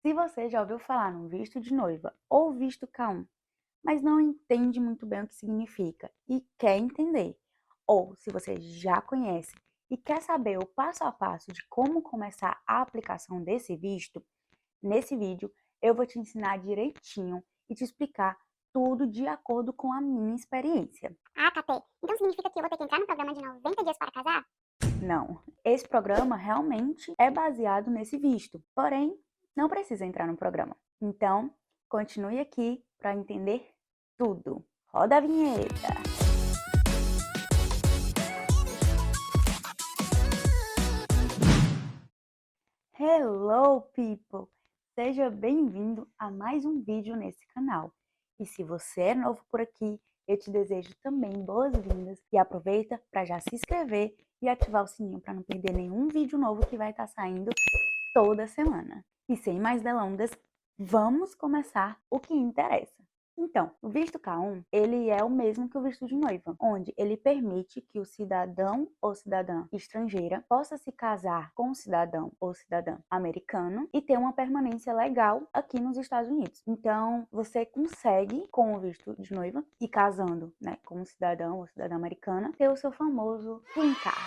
Se você já ouviu falar no visto de noiva ou visto K1, mas não entende muito bem o que significa e quer entender, ou se você já conhece e quer saber o passo a passo de como começar a aplicação desse visto, nesse vídeo eu vou te ensinar direitinho e te explicar tudo de acordo com a minha experiência. Ah, Catê. Então significa que eu vou ter que entrar no programa de 90 dias para casar? Não, esse programa realmente é baseado nesse visto, porém não precisa entrar no programa. Então, continue aqui para entender tudo. Roda a vinheta! Hello, people! Seja bem-vindo a mais um vídeo nesse canal. E se você é novo por aqui, eu te desejo também boas-vindas e aproveita para já se inscrever e ativar o sininho para não perder nenhum vídeo novo que vai estar saindo toda semana. E sem mais delongas, vamos começar o que interessa. Então, o visto K1, ele é o mesmo que o visto de noiva, onde ele permite que o cidadão ou cidadã estrangeira possa se casar com o cidadão ou cidadã americano e ter uma permanência legal aqui nos Estados Unidos. Então, você consegue, com o visto de noiva e casando, né, com um cidadão ou cidadã americana, ter o seu famoso green card.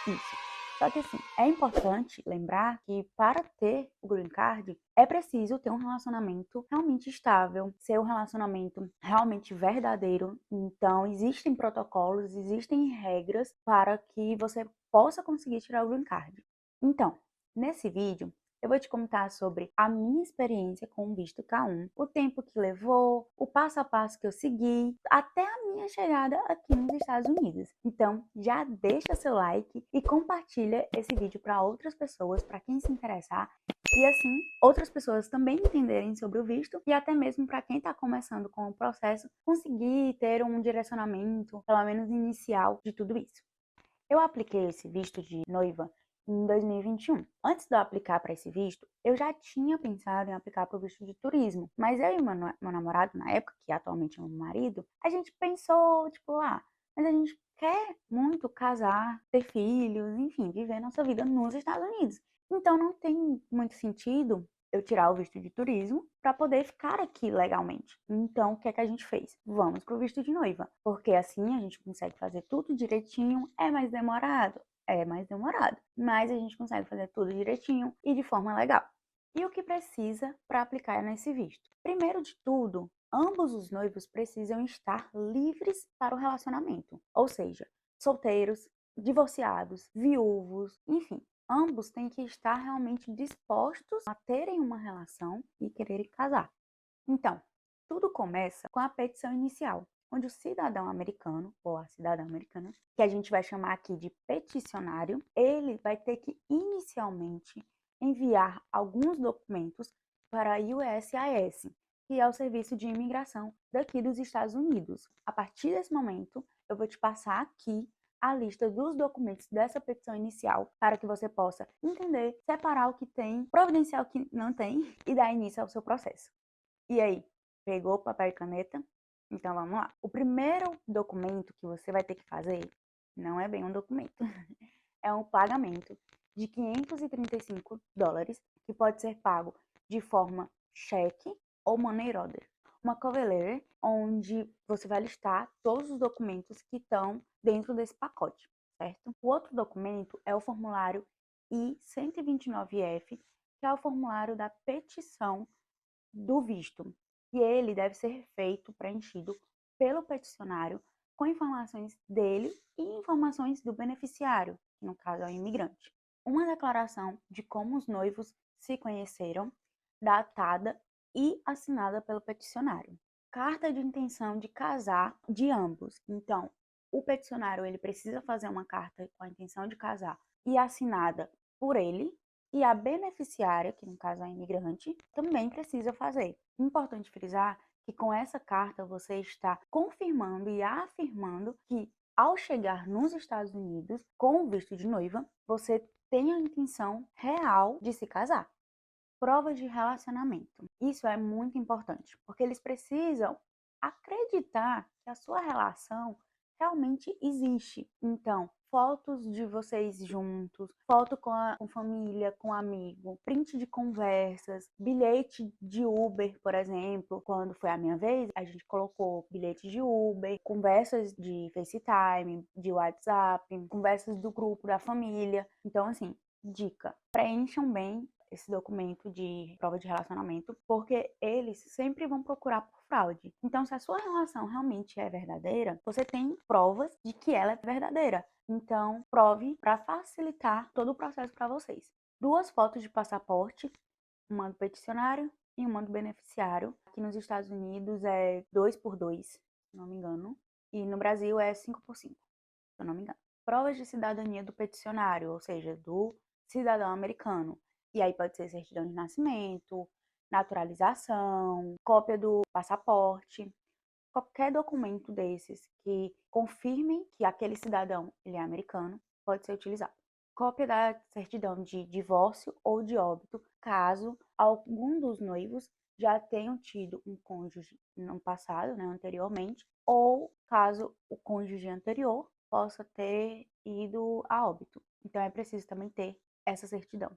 Isso. Só que assim, é importante lembrar que para ter o green card é preciso ter um relacionamento realmente estável, ser um relacionamento realmente verdadeiro. Então, existem protocolos, existem regras para que você possa conseguir tirar o green card. Então, nesse vídeo, eu vou te contar sobre a minha experiência com o visto K1, o tempo que levou, o passo a passo que eu segui, até a minha chegada aqui nos Estados Unidos. Então, já deixa seu like e compartilha esse vídeo para outras pessoas, para quem se interessar, e assim outras pessoas também entenderem sobre o visto e até mesmo para quem está começando com o processo, conseguir ter um direcionamento, pelo menos inicial, de tudo isso. Eu apliquei esse visto de noiva em 2021. Antes de eu aplicar para esse visto, eu já tinha pensado em aplicar para o visto de turismo. Mas eu e meu namorado, na época, que atualmente é meu marido, a gente pensou, tipo, mas a gente quer muito casar, ter filhos, enfim, viver nossa vida nos Estados Unidos. Então não tem muito sentido eu tirar o visto de turismo para poder ficar aqui legalmente. Então, o que é que a gente fez? Vamos pro visto de noiva, porque assim a gente consegue fazer tudo direitinho, é mais demorado, mas a gente consegue fazer tudo direitinho e de forma legal. E o que precisa para aplicar nesse visto? Primeiro de tudo, ambos os noivos precisam estar livres para o relacionamento, ou seja, solteiros, divorciados, viúvos, enfim, ambos têm que estar realmente dispostos a terem uma relação e quererem casar. Então, tudo começa com a petição inicial, onde o cidadão americano, ou a cidadã americana, que a gente vai chamar aqui de peticionário, ele vai ter que inicialmente enviar alguns documentos para a USCIS, que é o Serviço de Imigração daqui dos Estados Unidos. A partir desse momento, eu vou te passar aqui a lista dos documentos dessa petição inicial para que você possa entender, separar o que tem, providenciar o que não tem e dar início ao seu processo. E aí, pegou papel e caneta? Então vamos lá. O primeiro documento que você vai ter que fazer não é bem um documento, é um pagamento de $535, que pode ser pago de forma cheque ou money order. Uma cover letter onde você vai listar todos os documentos que estão dentro desse pacote, certo? O outro documento é o formulário I-129F, que é o formulário da petição do visto, e ele deve ser feito, preenchido pelo peticionário com informações dele e informações do beneficiário, que no caso é o imigrante. Uma declaração de como os noivos se conheceram, datada e assinada pelo peticionário. Carta de intenção de casar de ambos. Então, o peticionário ele precisa fazer uma carta com a intenção de casar e assinada por ele, e a beneficiária, que no caso é a imigrante, também precisa fazer. Importante frisar que com essa carta você está confirmando e afirmando que ao chegar nos Estados Unidos com o visto de noiva, você tem a intenção real de se casar. Prova de relacionamento. Isso é muito importante, porque eles precisam acreditar que a sua relação realmente existe. Então, fotos de vocês juntos, foto com família, com amigo, print de conversas, bilhete de Uber, por exemplo. Quando foi a minha vez, a gente colocou bilhete de Uber, conversas de FaceTime, de WhatsApp, conversas do grupo da família. Então, assim, dica, preencham bem esse documento de prova de relacionamento, porque eles sempre vão procurar por fraude. Então, se a sua relação realmente é verdadeira, você tem provas de que ela é verdadeira. Então, prove para facilitar todo o processo para vocês. 2 fotos de passaporte, uma do peticionário e uma do beneficiário. Aqui nos Estados Unidos é 2x2, se não me engano, e no Brasil é 5x5, se eu não me engano. Provas de cidadania do peticionário, ou seja, do cidadão americano. E aí pode ser certidão de nascimento, naturalização, cópia do passaporte, qualquer documento desses que confirmem que aquele cidadão ele é americano pode ser utilizado. Cópia da certidão de divórcio ou de óbito, caso algum dos noivos já tenham tido um cônjuge no passado, né, anteriormente, ou caso o cônjuge anterior possa ter ido a óbito. Então é preciso também ter essa certidão.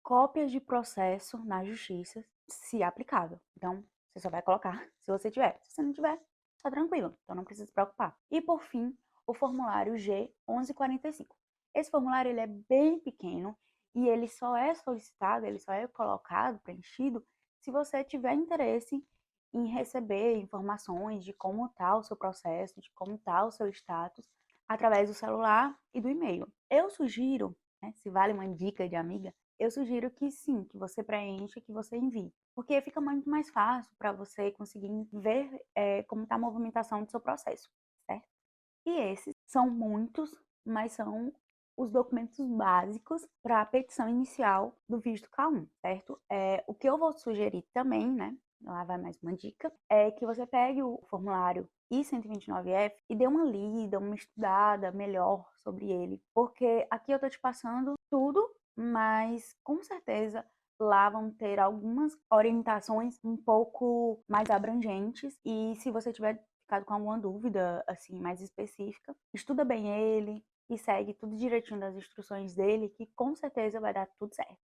Cópias de processo na justiça, se aplicável. Então, você só vai colocar se você tiver. Se você não tiver, tá tranquilo. Então, não precisa se preocupar. E, por fim, o formulário G1145. Esse formulário ele é bem pequeno e ele só é solicitado, ele só é colocado, preenchido, se você tiver interesse em receber informações de como está o seu processo, de como está o seu status, através do celular e do e-mail. Eu sugiro, né, se vale uma dica de amiga, eu sugiro que sim, que você preencha, que você envie. Porque fica muito mais fácil para você conseguir ver como está a movimentação do seu processo, certo? E esses são muitos, mas são os documentos básicos para a petição inicial do visto K1, certo? O que eu vou sugerir também, né? Lá vai mais uma dica, é que você pegue o formulário I-129F e dê uma lida, uma estudada melhor sobre ele. Porque aqui eu tô te passando tudo, mas com certeza lá vão ter algumas orientações um pouco mais abrangentes. E se você tiver ficado com alguma dúvida assim mais específica, estuda bem ele e segue tudo direitinho das instruções dele, que com certeza vai dar tudo certo.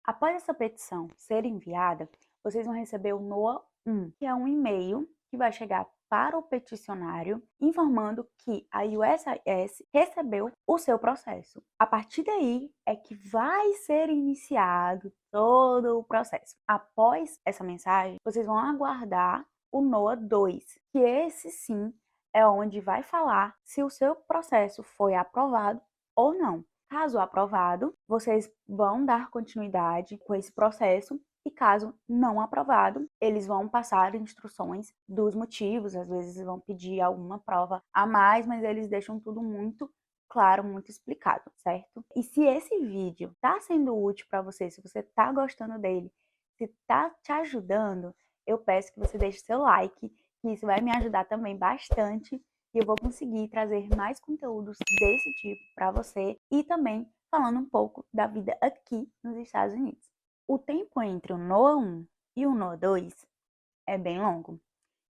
Após essa petição ser enviada, vocês vão receber o NOA 1, que é um e-mail que vai chegar para o peticionário informando que a USCIS recebeu o seu processo. A partir daí é que vai ser iniciado todo o processo. Após essa mensagem, vocês vão aguardar o NOA 2, que esse sim é onde vai falar se o seu processo foi aprovado ou não. Caso aprovado, vocês vão dar continuidade com esse processo e caso não aprovado, eles vão passar instruções dos motivos, às vezes vão pedir alguma prova a mais, mas eles deixam tudo muito claro, muito explicado, certo? E se esse vídeo está sendo útil para você, se você está gostando dele, se está te ajudando, eu peço que você deixe seu like, que isso vai me ajudar também bastante e eu vou conseguir trazer mais conteúdos desse tipo para você e também falando um pouco da vida aqui nos Estados Unidos. O tempo entre o NOA 1 e o NOA 2 é bem longo.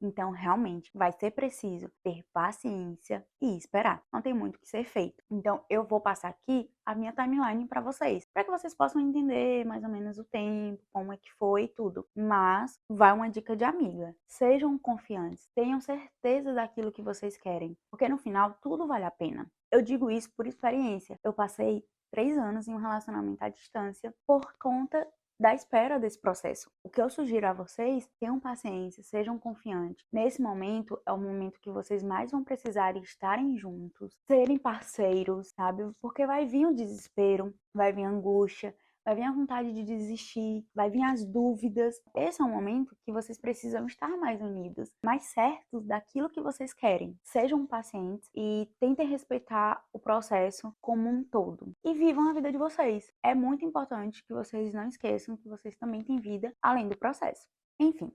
Então, realmente, vai ser preciso ter paciência e esperar. Não tem muito o que ser feito. Então, eu vou passar aqui a minha timeline para vocês, para que vocês possam entender mais ou menos o tempo, como é que foi e tudo. Mas, vai uma dica de amiga. Sejam confiantes, tenham certeza daquilo que vocês querem, porque no final, tudo vale a pena. Eu digo isso por experiência. Eu passei 3 anos em um relacionamento à distância por conta da espera desse processo. O que eu sugiro a vocês, tenham paciência, sejam confiantes. Nesse momento é o momento que vocês mais vão precisar estarem juntos, serem parceiros, sabe? Porque vai vir o desespero, vai vir a angústia, vai vir a vontade de desistir, vai vir as dúvidas. Esse é um momento que vocês precisam estar mais unidos, mais certos daquilo que vocês querem. Sejam pacientes e tentem respeitar o processo como um todo. E vivam a vida de vocês. É muito importante que vocês não esqueçam que vocês também têm vida além do processo. Enfim,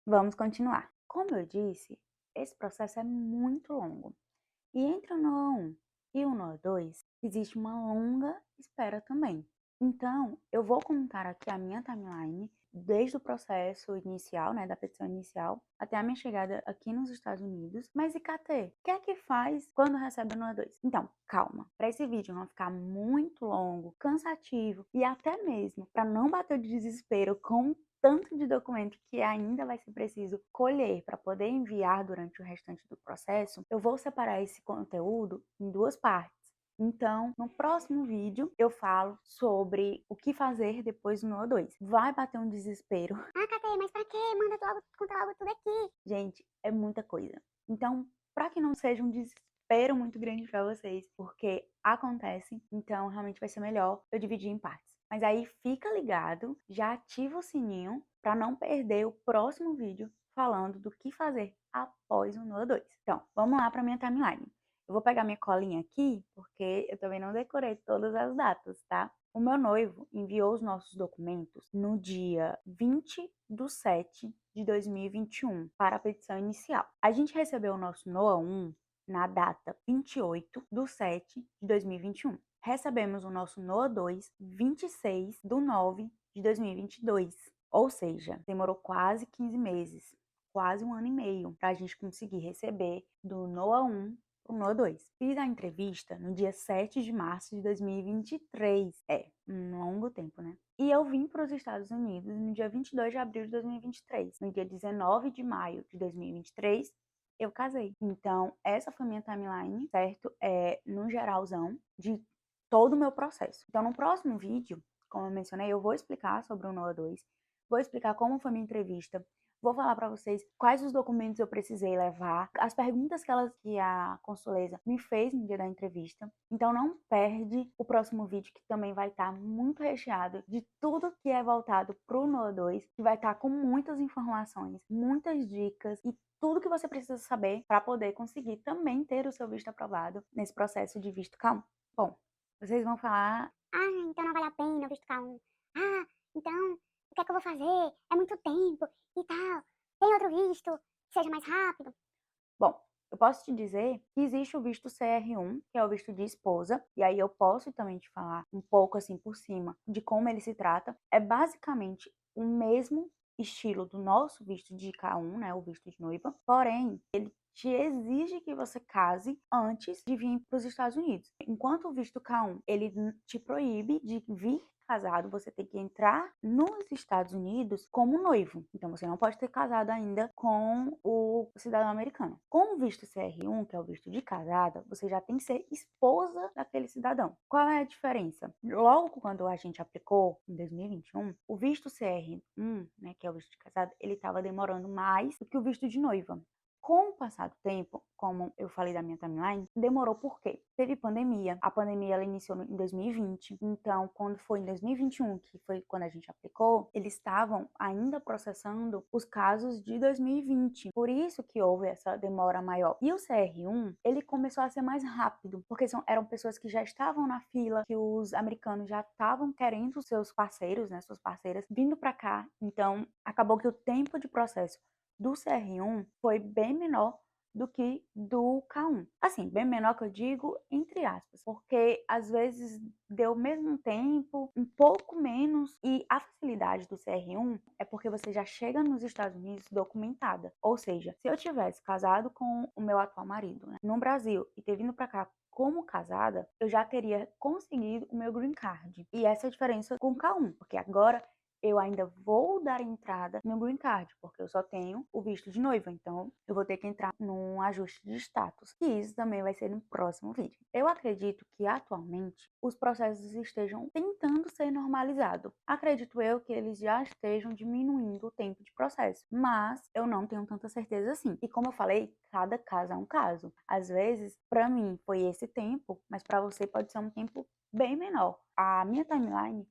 vamos continuar. Como eu disse, esse processo é muito longo. E entre o NOA 1 e o NOA 2, existe uma longa espera também. Então, eu vou contar aqui a minha timeline, desde o processo inicial, né, da petição inicial, até a minha chegada aqui nos Estados Unidos. Mas e KT? O que é que faz quando recebe a NOA 2? Então, calma. Para esse vídeo não ficar muito longo, cansativo e até mesmo para não bater de desespero com o tanto de documento que ainda vai ser preciso colher para poder enviar durante o restante do processo, eu vou separar esse conteúdo em duas partes. Então, no próximo vídeo, eu falo sobre o que fazer depois do NOA 2. Vai bater um desespero. Ah, Catê, mas pra quê? Manda tu logo, conta logo tudo aqui. Gente, é muita coisa. Então, para que não seja um desespero muito grande para vocês, porque acontece, então realmente vai ser melhor eu dividir em partes. Mas aí fica ligado, já ativa o sininho para não perder o próximo vídeo falando do que fazer após o NOA 2. Então, vamos lá para minha timeline. Eu vou pegar minha colinha aqui, porque eu também não decorei todas as datas, tá? O meu noivo enviou os nossos documentos no dia 20/7/2021 para a petição inicial. A gente recebeu o nosso NOA 1 na data 28/7/2021. Recebemos o nosso NOA 2 26/9/2022. Ou seja, demorou quase 15 meses, quase 1 ano e meio, para a gente conseguir receber do NOA 1 o NOA 2. Fiz a entrevista no dia 7 de março de 2023. É, um longo tempo, né? E eu vim para os Estados Unidos no dia 22 de abril de 2023. No dia 19 de maio de 2023, eu casei. Então, essa foi minha timeline, certo? No geralzão, de todo o meu processo. Então, no próximo vídeo, como eu mencionei, eu vou explicar sobre o NOA 2, vou explicar como foi minha entrevista, vou falar para vocês quais os documentos eu precisei levar, as perguntas que a consuleza me fez no dia da entrevista. Então não perde o próximo vídeo, que também vai estar muito recheado de tudo que é voltado para o NOA 2, que vai estar com muitas informações, muitas dicas e tudo que você precisa saber para poder conseguir também ter o seu visto aprovado nesse processo de visto K1. Bom, vocês vão falar: Ah, então não vale a pena o visto K1. Ah, então o que é que eu vou fazer? É muito tempo e tal. Tem outro visto que seja mais rápido? bom, eu posso te dizer que existe o visto CR1, que é o visto de esposa, e aí eu posso também te falar um pouco assim por cima de como ele se trata. É basicamente o mesmo estilo do nosso visto de K1, né, o visto de noiva, porém, ele te exige que você case antes de vir para os Estados Unidos. Enquanto o visto K1, ele te proíbe de vir casado, você tem que entrar nos Estados Unidos como noivo. Então você não pode ter casado ainda com o cidadão americano. Com o visto CR1, que é o visto de casada, você já tem que ser esposa daquele cidadão. Qual é a diferença? Logo quando a gente aplicou em 2021, o visto CR1, né, que é o visto de casada, ele estava demorando mais do que o visto de noiva. Com o passar do tempo, como eu falei da minha timeline, demorou por quê? Teve pandemia. A pandemia ela iniciou em 2020. Então, quando foi em 2021, que foi quando a gente aplicou, eles estavam ainda processando os casos de 2020. Por isso que houve essa demora maior. E o CR1, ele começou a ser mais rápido, porque eram pessoas que já estavam na fila, que os americanos já estavam querendo os seus parceiros, né, suas parceiras, vindo para cá. Então, acabou que o tempo de processo do CR1 foi bem menor do que do K1. Assim, bem menor que eu digo entre aspas, porque às vezes deu o mesmo tempo, um pouco menos, e a facilidade do CR1 é porque você já chega nos Estados Unidos documentada. Ou seja, se eu tivesse casado com o meu atual marido, né, no Brasil e ter vindo para cá como casada, eu já teria conseguido o meu green card. E essa é a diferença com o K1, porque agora eu ainda vou dar entrada no green card, porque eu só tenho o visto de noiva, então eu vou ter que entrar num ajuste de status. E isso também vai ser no próximo vídeo. Eu acredito que atualmente os processos estejam tentando ser normalizados. Acredito eu que eles já estejam diminuindo o tempo de processo, mas eu não tenho tanta certeza assim. E como eu falei, cada caso é um caso. Às vezes, para mim foi esse tempo, mas para você pode ser um tempo bem menor. A minha timeline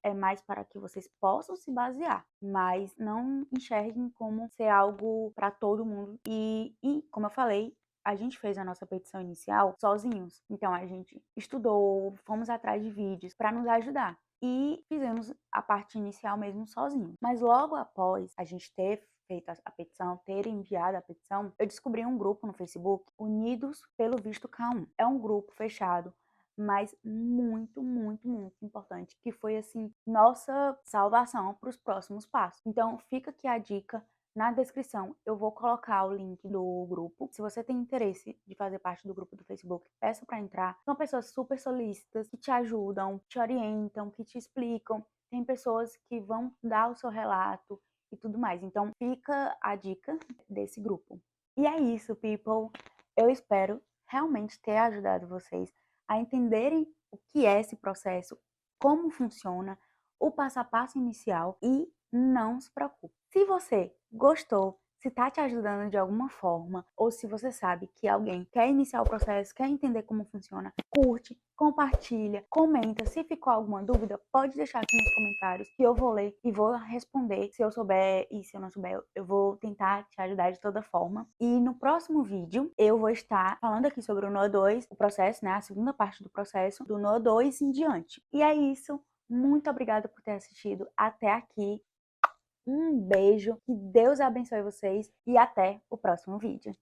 é mais para que vocês possam se basear, mas não enxerguem como ser algo para todo mundo. E, como eu falei, a gente fez a nossa petição inicial sozinhos. Então, a gente estudou, fomos atrás de vídeos para nos ajudar. E fizemos a parte inicial mesmo sozinhos. Mas logo após a gente ter feito a petição, ter enviado a petição, eu descobri um grupo no Facebook, Unidos pelo Visto K1. É um grupo fechado mas muito, muito, muito importante, que foi assim, nossa salvação para os próximos passos. Então, fica aqui a dica. Na descrição eu vou colocar o link do grupo. Se você tem interesse de fazer parte do grupo do Facebook, peça para entrar. São pessoas super solícitas, que te ajudam, te orientam, que te explicam. Tem pessoas que vão dar o seu relato e tudo mais. Então, fica a dica desse grupo. E é isso, people. Eu espero realmente ter ajudado vocês a entenderem o que é esse processo, como funciona, o passo a passo inicial e não se preocupe. Se você gostou, se está te ajudando de alguma forma, ou se você sabe que alguém quer iniciar o processo, quer entender como funciona, curte, compartilha, comenta. Se ficou alguma dúvida, pode deixar aqui nos comentários que eu vou ler e vou responder. Se eu souber e se eu não souber, eu vou tentar te ajudar de toda forma. E no próximo vídeo, eu vou estar falando aqui sobre o NOA 2, o processo, né, a segunda parte do processo, do NOA 2 em diante. E é isso. Muito obrigada por ter assistido até aqui. Um beijo, que Deus abençoe vocês e até o próximo vídeo.